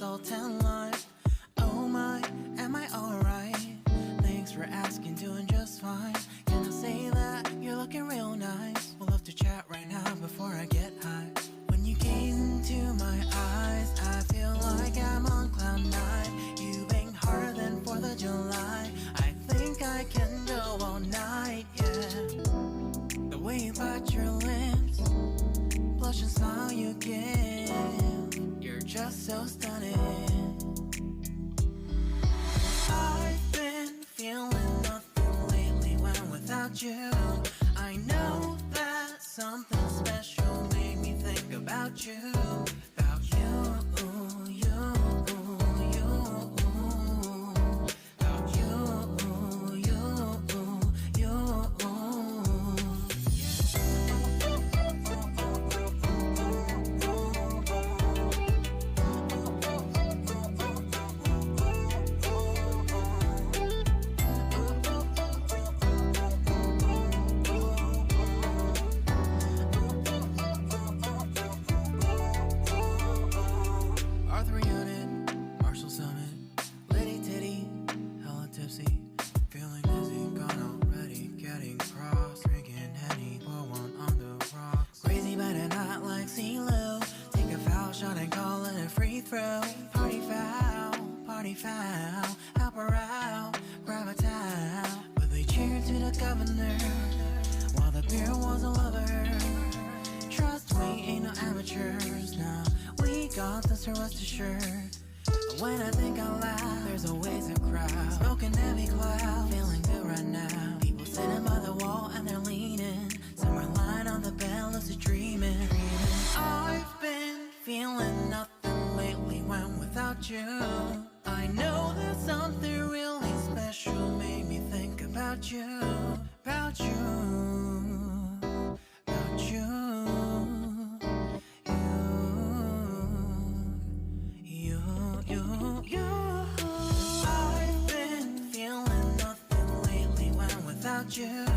salt and lime. Oh my, am I alright? Thanks for asking, doing just fine. Can I say that you're looking real nice? We'll have to chat right now before I get high. When you gaze into my eyes, I feel like I'm on cloud nine. You bang harder than 4th of July. I think I can go all night, yeah. The way you bite your lips, blush and smile you give, you're just so stunning. I've been feeling nothing lately when without you. I know that something special made me think about you. About you, you, you. About you, you, you. Feeling dizzy, gone already, getting cross, drinking Henny, pour one on the rocks. Crazy but not like CeeLo. Take a foul shot and call it a free throw. Party foul, help her out, grab a towel. But they cheered to the governor, while the beer was a lover. Trust we ain't no amateurs, nah, we got this, so rest assured. When I think out loud, there's always a crowd, smoking heavy cloud, feeling good right now. People sitting by the wall and they're leaning, some are lying on the bed, lucid dreaming. I've been feeling nothing lately when without you. I know that something really special made me think about you. About you, about you. I've been feeling nothing lately when without you.